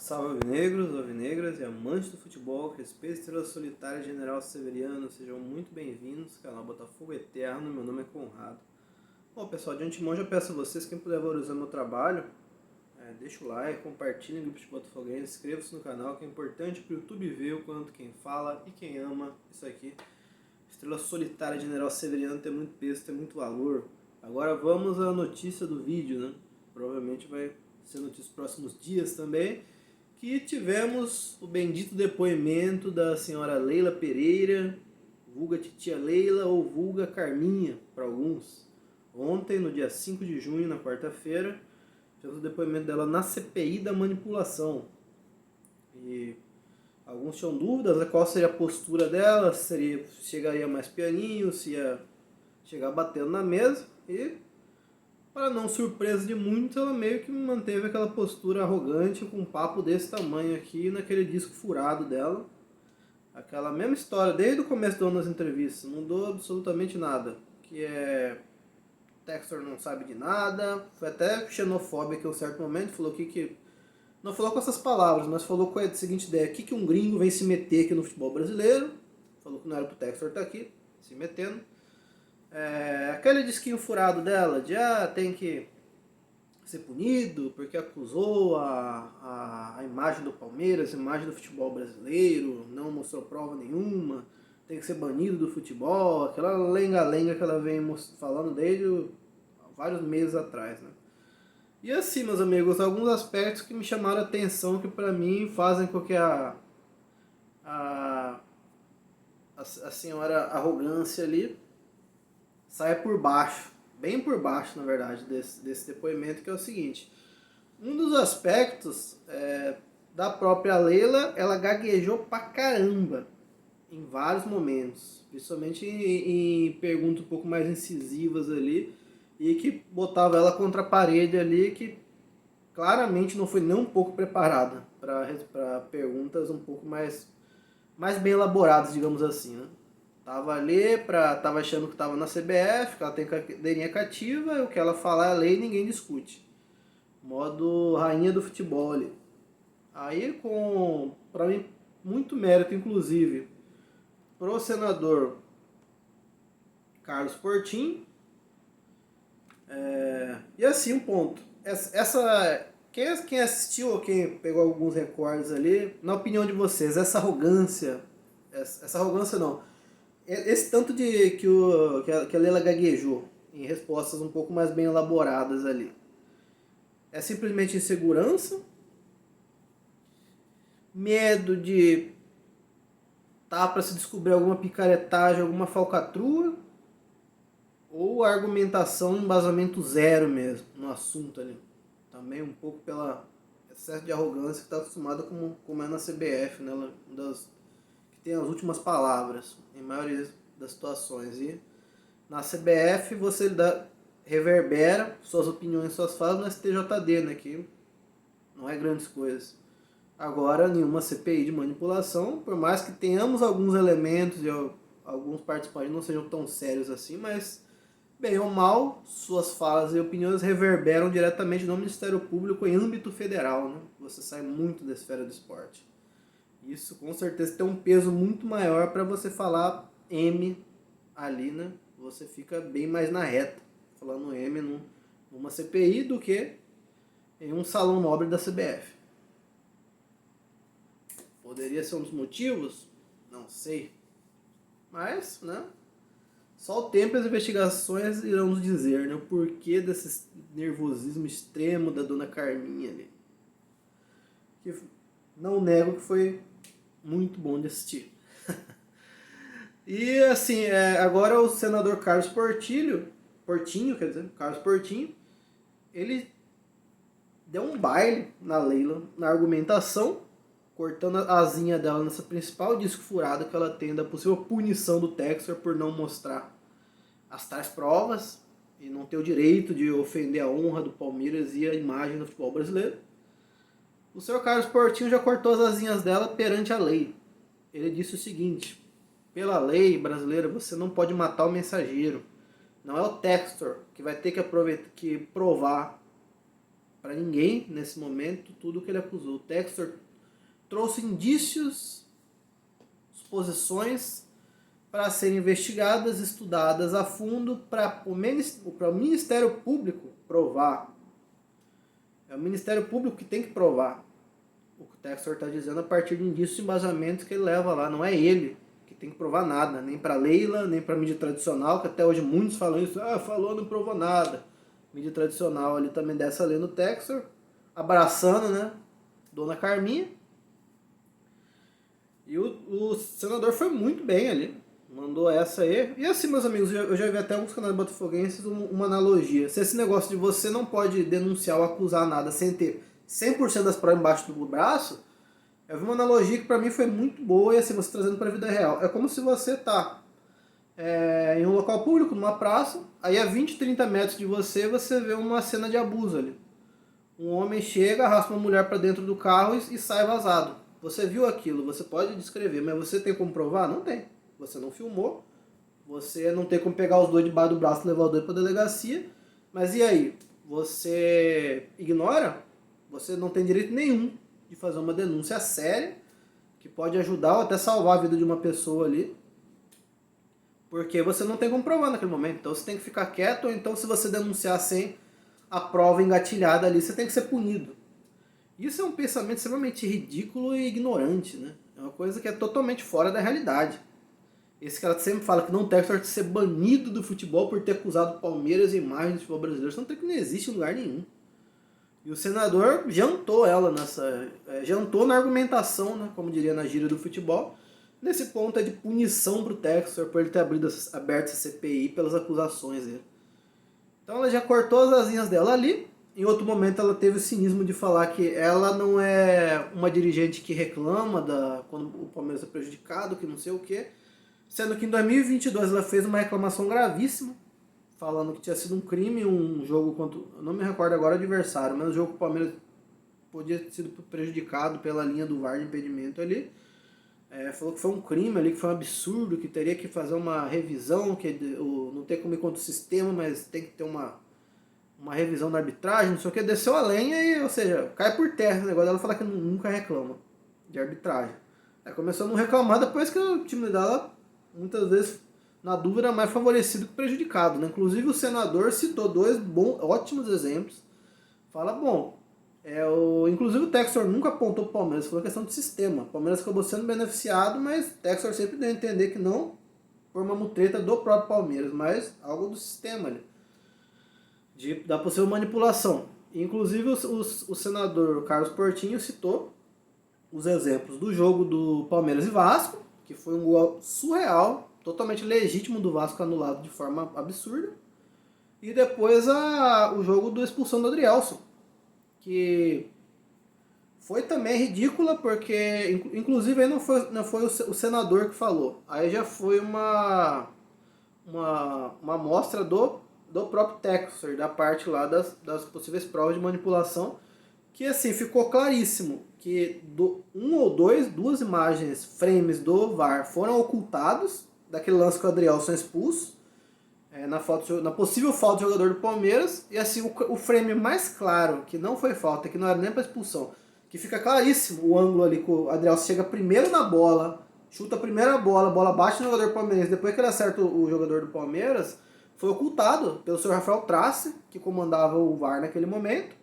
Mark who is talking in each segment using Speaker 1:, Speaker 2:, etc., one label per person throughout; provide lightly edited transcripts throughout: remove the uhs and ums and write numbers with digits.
Speaker 1: Salve alvinegros, alvinegras e amantes do futebol, respeito estrela solitária General Severiano, sejam muito bem-vindos, canal Botafogo Eterno, meu nome é Conrado. Bom pessoal, de antemão já peço a vocês, quem puder valorizar meu trabalho, deixa o like, compartilhe em grupos de botafoguenses, inscreva-se no canal, que é importante para o YouTube ver o quanto quem fala e quem ama isso aqui. Estrela solitária General Severiano tem muito peso, tem muito valor. Agora vamos à notícia do vídeo, né? Provavelmente vai ser notícia nos próximos dias também. Que tivemos o bendito depoimento da senhora Leila Pereira, vulga Titia Leila ou vulga Carminha, para alguns. Ontem, no dia 5 de junho, na quarta-feira, tivemos o depoimento dela na CPI da manipulação. E alguns tinham dúvidas de qual seria a postura dela, se chegaria mais pianinho, se ia chegar batendo na mesa. E, para não surpresa de muitos, ela meio que manteve aquela postura arrogante com um papo desse tamanho aqui naquele disco furado dela. Aquela mesma história desde o começo do ano nas entrevistas, não mudou absolutamente nada. Que é... Textor não sabe de nada, foi até xenofóbica em um certo momento, falou que... Não falou com essas palavras, mas falou com a seguinte ideia: que um gringo vem se meter aqui no futebol brasileiro. Falou que não era pro Textor estar aqui, se metendo. Aquele disquinho furado dela de tem que ser punido porque acusou a imagem do Palmeiras, a imagem do futebol brasileiro, não mostrou prova nenhuma, tem que ser banido do futebol, aquela lenga-lenga que ela vem falando desde vários meses atrás, né? E assim, meus amigos, alguns aspectos que me chamaram a atenção, que pra mim fazem com que a senhora arrogância ali saia por baixo, bem por baixo, na verdade, desse depoimento, que é o seguinte: um dos aspectos da própria Leila, ela gaguejou pra caramba em vários momentos, principalmente em perguntas um pouco mais incisivas ali, e que botava ela contra a parede ali, que claramente não foi nem um pouco preparada para perguntas um pouco mais bem elaboradas, digamos assim, né? Tava ali, tava achando que tava na CBF, que ela tem cadeirinha cativa, e o que ela falar é lei e ninguém discute. Modo rainha do futebol ali. Aí, pra mim, muito mérito, inclusive, pro senador Carlos Portinho. E assim, um ponto. Quem assistiu ou quem pegou alguns recordes ali, na opinião de vocês, essa arrogância não, esse tanto de que a Leila gaguejou em respostas um pouco mais bem elaboradas ali, é simplesmente insegurança, medo de para se descobrir alguma picaretagem, alguma falcatrua, ou argumentação, embasamento zero mesmo no assunto ali? Também um pouco pela excesso de arrogância que está acostumada como é na CBF, né? Que tem as últimas palavras em maioria das situações. E na CBF você reverbera suas opiniões, suas falas no STJD, né? Que não é grandes coisas. Agora, nenhuma CPI de manipulação, por mais que tenhamos alguns elementos e alguns participantes não sejam tão sérios assim, mas, bem ou mal, suas falas e opiniões reverberam diretamente no Ministério Público em âmbito federal, né? Você sai muito da esfera do esporte. Isso com certeza tem um peso muito maior para você falar M ali, né? Você fica bem mais na reta falando M numa CPI do que em um salão nobre da CBF. Poderia ser um dos motivos? Não sei. Mas, né? Só o tempo e as investigações irão nos dizer, né, o porquê desse nervosismo extremo da dona Carminha ali. Que não nego que foi muito bom de assistir. E assim, agora o senador Carlos Portinho, Carlos Portinho, ele deu um baile na Leila, na argumentação, cortando a asinha dela nessa principal disco furado que ela tem da possível punição do Textor por não mostrar as tais provas e não ter o direito de ofender a honra do Palmeiras e a imagem do futebol brasileiro. O senhor Carlos Portinho já cortou as asinhas dela perante a lei. Ele disse o seguinte: pela lei brasileira você não pode matar o mensageiro. Não é o Textor que vai ter que provar para ninguém nesse momento tudo que ele acusou. O Textor trouxe indícios, suposições para serem investigadas, estudadas a fundo, para o Ministério Público provar. É o Ministério Público que tem que provar o que o Textor está dizendo a partir de indícios e embasamentos que ele leva lá. Não é ele que tem que provar nada, nem para Leila, nem para a mídia tradicional, que até hoje muitos falam isso. Falou, não provou nada. Mídia tradicional ali também dessa lei no Textor, abraçando, né, Dona Carminha. E o senador foi muito bem ali, mandou essa aí. E assim, meus amigos, eu já vi até alguns canais botafoguenses uma analogia. Se esse negócio de você não pode denunciar ou acusar nada sem ter 100% das provas embaixo do braço, eu vi uma analogia que pra mim foi muito boa e assim, você trazendo pra vida real. É como se você tá em um local público, numa praça, aí a 20, 30 metros de você, você vê uma cena de abuso ali. Um homem chega, arrasta uma mulher pra dentro do carro e sai vazado. Você viu aquilo, você pode descrever, mas você tem como provar? Não tem. Você não filmou, você não tem como pegar os dois debaixo do braço e levar os dois pra delegacia, mas e aí? Você ignora? Você não tem direito nenhum de fazer uma denúncia séria, que pode ajudar ou até salvar a vida de uma pessoa ali, porque você não tem como provar naquele momento. Então você tem que ficar quieto, ou então se você denunciar sem a prova engatilhada ali, você tem que ser punido. Isso é um pensamento extremamente ridículo e ignorante, né? É uma coisa que é totalmente fora da realidade. Esse cara sempre fala que não tem que ser banido do futebol por ter acusado Palmeiras e imagens do futebol brasileiro. Isso não existe em lugar nenhum. E o senador jantou ela jantou na argumentação, né, como diria na gíria do futebol, nesse ponto de punição pro Textor por ele ter aberto essa CPI pelas acusações dele. Então ela já cortou as asinhas dela ali. Em outro momento ela teve o cinismo de falar que ela não é uma dirigente que reclama quando o Palmeiras é prejudicado, que não sei o quê. Sendo que em 2022 ela fez uma reclamação gravíssima, falando que tinha sido um crime, um jogo contra... Eu não me recordo agora o adversário, mas o jogo que o Palmeiras podia ter sido prejudicado pela linha do VAR de impedimento ali. Falou que foi um crime ali, que foi um absurdo, que teria que fazer uma revisão, que não tem como ir contra o sistema, mas tem que ter uma revisão da arbitragem, não sei o que, desceu a lenha e, ou seja, cai por terra o negócio dela falar que nunca reclama de arbitragem. Aí começou a não reclamar depois que o time dela, muitas vezes, na dúvida, é mais favorecido que prejudicado, né? Inclusive o senador citou dois ótimos exemplos. Fala, inclusive o Textor nunca apontou para o Palmeiras, foi uma questão de sistema. O Palmeiras acabou sendo beneficiado, mas o Textor sempre deu a entender que não por uma mutreta do próprio Palmeiras, mas algo do sistema ali, da possível manipulação. Inclusive o senador Carlos Portinho citou os exemplos do jogo do Palmeiras e Vasco, que foi um gol surreal, totalmente legítimo do Vasco anulado de forma absurda, e depois o jogo da expulsão do Adrielson, que foi também ridícula, porque inclusive aí não foi o senador que falou, aí já foi uma amostra do próprio Textor, da parte lá das possíveis provas de manipulação, que assim, ficou claríssimo que duas imagens, frames do VAR foram ocultados, daquele lance que o Adrielson é expulso, na possível falta do jogador do Palmeiras, e assim, o frame mais claro, que não foi falta, que não era nem para expulsão, que fica claríssimo o ângulo ali, que o Adrielson chega primeiro na bola, chuta a primeira bola, a bola bate no jogador do Palmeiras, depois que ele acerta o jogador do Palmeiras, foi ocultado pelo senhor Rafael Trace, que comandava o VAR naquele momento,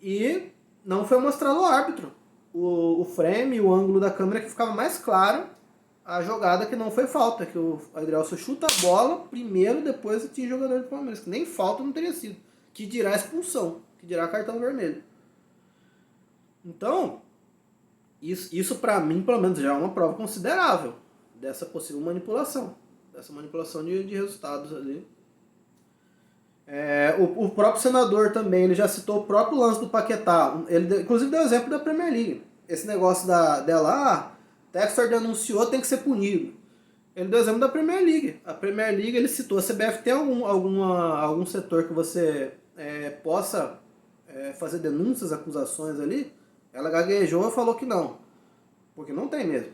Speaker 1: e não foi mostrado ao árbitro o frame, o ângulo da câmera, que ficava mais claro a jogada que não foi falta, que o Adrielson chuta a bola primeiro, depois atinge o jogador do Palmeiras, que nem falta não teria sido, que dirá expulsão, que dirá cartão vermelho. Então, isso para mim, pelo menos, já é uma prova considerável dessa possível manipulação, dessa manipulação de resultados ali. O próprio senador também, ele já citou o próprio lance do Paquetá, ele inclusive deu exemplo da Premier League, esse negócio dela, Textor denunciou, tem que ser punido. Ele deu exemplo da Premier League. A Premier League, ele citou, a CBF tem algum setor que você possa fazer denúncias, acusações ali? Ela gaguejou e falou que não, porque não tem mesmo.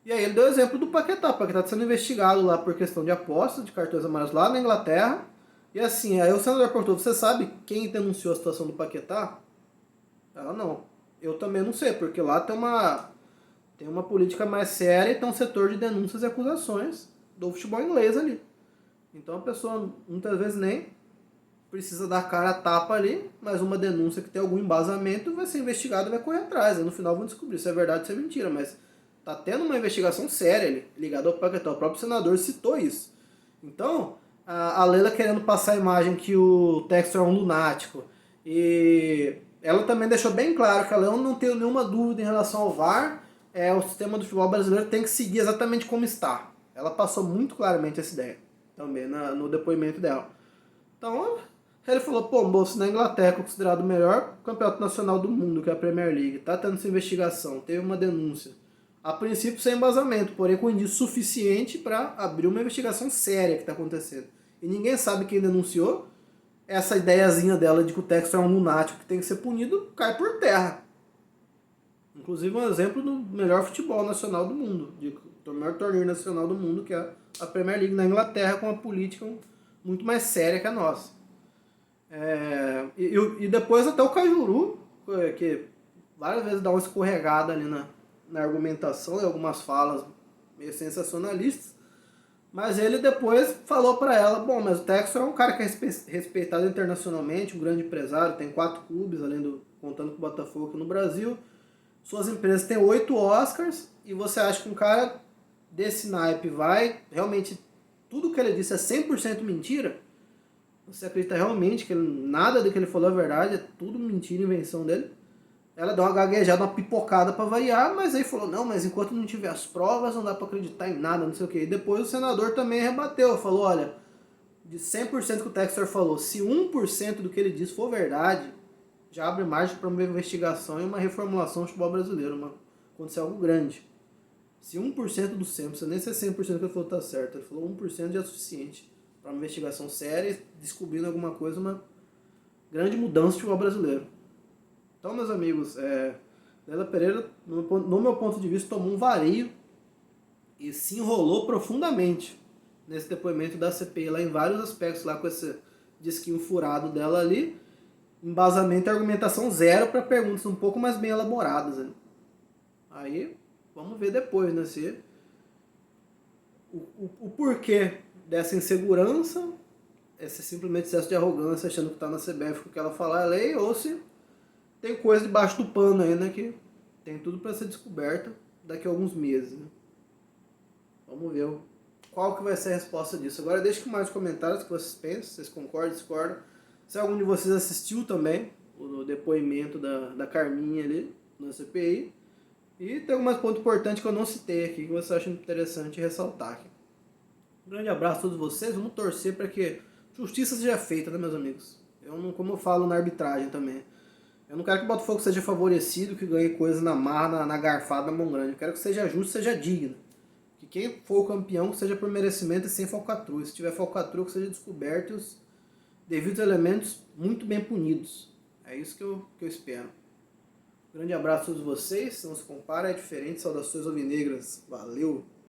Speaker 1: E aí ele deu exemplo do Paquetá. O Paquetá está sendo investigado lá por questão de apostas, de cartões amarelos lá na Inglaterra. E assim, aí o senador perguntou, você sabe quem denunciou a situação do Paquetá? Ela não. Eu também não sei, porque lá tem uma política mais séria e tem um setor de denúncias e acusações do futebol inglês ali. Então a pessoa muitas vezes nem precisa dar cara a tapa ali, mas uma denúncia que tem algum embasamento vai ser investigada e vai correr atrás. Aí no final vão descobrir se é verdade ou se é mentira, mas tá tendo uma investigação séria ali, ligada ao Paquetá. O próprio senador citou isso. Então, a Leila querendo passar a imagem que o Textor é um lunático. E ela também deixou bem claro que a Leila não tem nenhuma dúvida em relação ao VAR. O sistema do futebol brasileiro tem que seguir exatamente como está. Ela passou muito claramente essa ideia também no depoimento dela. Então, ele falou, pô, moço, na Inglaterra, considerado o melhor campeonato nacional do mundo, que é a Premier League, tá tendo essa investigação, teve uma denúncia. A princípio sem embasamento, porém com indício suficiente para abrir uma investigação séria que está acontecendo. E ninguém sabe quem denunciou. Essa ideiazinha dela de que o Textor é um lunático que tem que ser punido cai por terra. Inclusive um exemplo do melhor futebol nacional do mundo, do maior torneio nacional do mundo, que é a Premier League na Inglaterra, com uma política muito mais séria que a nossa. E depois até o Cajuru, que várias vezes dá uma escorregada ali na argumentação, em algumas falas meio sensacionalistas, mas ele depois falou para ela, bom, mas o Textor é um cara que é respeitado internacionalmente, um grande empresário, tem 4 clubes, contando com o Botafogo aqui no Brasil, suas empresas têm 8 Oscars, e você acha que um cara desse naipe vai, realmente, tudo que ele disse é 100% mentira? Você acredita realmente que nada do que ele falou é verdade, é tudo mentira, invenção dele? Ela deu uma gaguejada, uma pipocada para variar, mas aí falou, não, mas enquanto não tiver as provas, não dá para acreditar em nada, não sei o que. E depois o senador também rebateu, falou, olha, de 100% que o Textor falou, se 1% do que ele disse for verdade, já abre margem para uma investigação e uma reformulação do futebol brasileiro, acontecer algo grande. Se 1% do 100%, não precisa nem ser 100% que ele falou tá certo, ele falou 1% já é suficiente para uma investigação séria, descobrindo alguma coisa, uma grande mudança no futebol brasileiro. Então, meus amigos, Leila Pereira, no meu ponto de vista, tomou um vareio e se enrolou profundamente nesse depoimento da CPI, lá em vários aspectos, lá com esse disquinho furado dela ali, embasamento e argumentação zero para perguntas um pouco mais bem elaboradas. Né? Aí, vamos ver depois, né, se o porquê dessa insegurança, esse simplesmente excesso de arrogância, achando que está na CBF, que o que ela falar é lei, ou se tem coisa debaixo do pano ainda que tem tudo para ser descoberta daqui a alguns meses. Né? Vamos ver qual que vai ser a resposta disso. Agora deixe mais comentários que vocês pensam, vocês concordam, discordam. Se algum de vocês assistiu também o depoimento da Carminha ali na CPI. E tem alguns pontos importantes que eu não citei aqui, que você acha interessante ressaltar aqui. Um grande abraço a todos vocês. Vamos torcer para que justiça seja feita, né, meus amigos? Como eu falo na arbitragem também. Eu não quero que o Botafogo seja favorecido, que ganhe coisa na marra, na garfada, na mão grande. Eu quero que seja justo, seja digno. Que quem for o campeão seja por merecimento e sem falcatrua. Se tiver falcatrua, que seja descoberto e os devidos elementos muito bem punidos. É isso que eu espero. Um grande abraço a todos vocês. Não se compara, é diferente. Saudações alvinegras. Valeu!